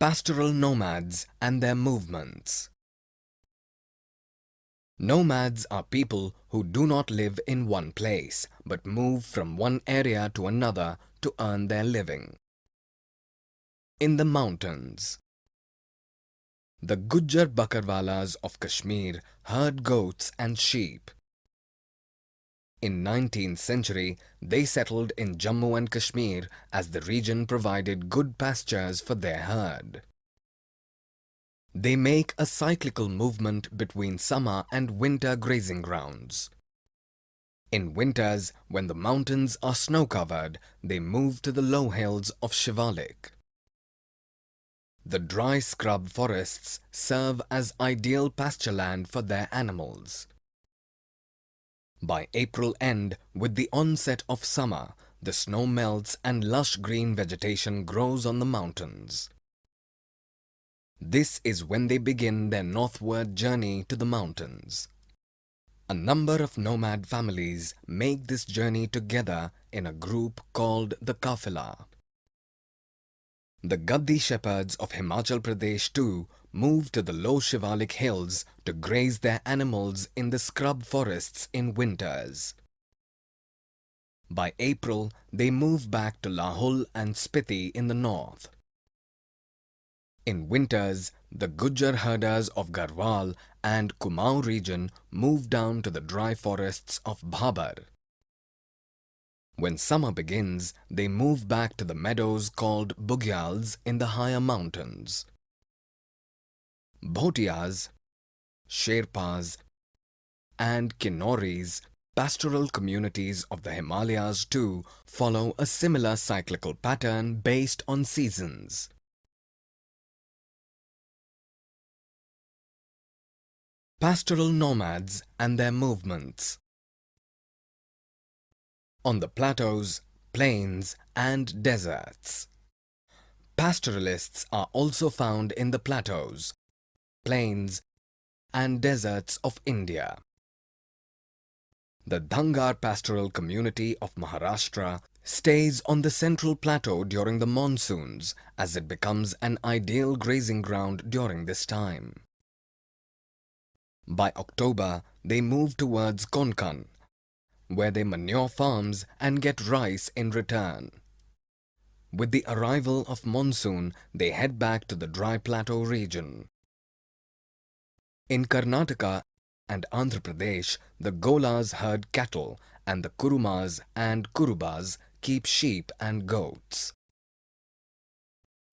Pastoral nomads and their movements. Nomads are people who do not live in one place but move from one area to another to earn their living. In the mountains, the Gujjar Bakarwalas of Kashmir herd goats and sheep. In 19th century, they settled in Jammu and Kashmir as the region provided good pastures for their herd. They make a cyclical movement between summer and winter grazing grounds. In winters, when the mountains are snow-covered, they move to the low hills of Shivalik. The dry scrub forests serve as ideal pasture land for their animals. By April end, with the onset of summer, the snow melts and lush green vegetation grows on the mountains. This is when they begin their northward journey to the mountains. A number of nomad families make this journey together in a group called the Kafila. The Gaddi shepherds of Himachal Pradesh too move to the low Shivalik hills to graze their animals in the scrub forests in winters. By April, they move back to Lahul and Spiti in the north. In winters, the Gujjar herders of Garhwal and Kumaon region move down to the dry forests of Bhabar. When summer begins, they move back to the meadows called Bugyals in the higher mountains. Bhotias, Sherpas and Kinnoris, pastoral communities of the Himalayas too, follow a similar cyclical pattern based on seasons. Pastoral nomads and their movements. On the plateaus, plains and deserts. Pastoralists are also found in the plateaus, plains and deserts of India. The Dhangar pastoral community of Maharashtra stays on the central plateau during the monsoons as it becomes an ideal grazing ground during this time. By October, they move towards Konkan, where they manure farms and get rice in return. With the arrival of monsoon, they head back to the dry plateau region. In Karnataka and Andhra Pradesh, the Golas herd cattle and the Kurumas and Kurubas keep sheep and goats.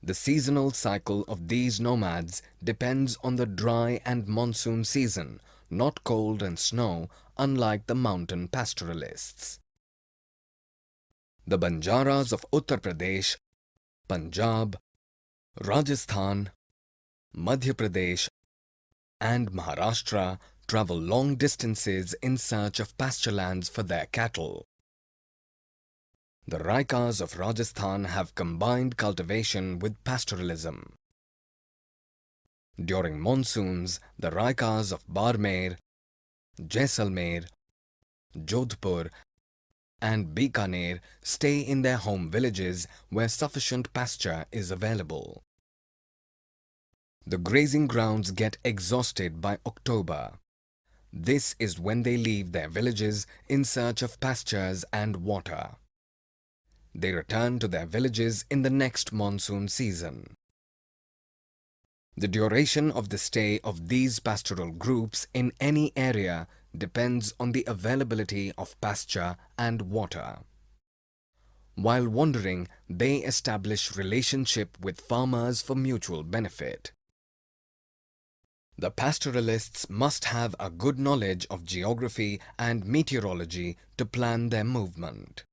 The seasonal cycle of these nomads depends on the dry and monsoon season, not cold and snow, unlike the mountain pastoralists. The Banjaras of Uttar Pradesh, Punjab, Rajasthan, Madhya Pradesh and Maharashtra travel long distances in search of pasturelands for their cattle. The Raikas of Rajasthan have combined cultivation with pastoralism. During monsoons, the Raikas of Barmer, Jaisalmer, Jodhpur and Bikaner stay in their home villages where sufficient pasture is available. The grazing grounds get exhausted by October. This is when they leave their villages in search of pastures and water. They return to their villages in the next monsoon season. The duration of the stay of these pastoral groups in any area depends on the availability of pasture and water. While wandering, they establish relationship with farmers for mutual benefit. The pastoralists must have a good knowledge of geography and meteorology to plan their movement.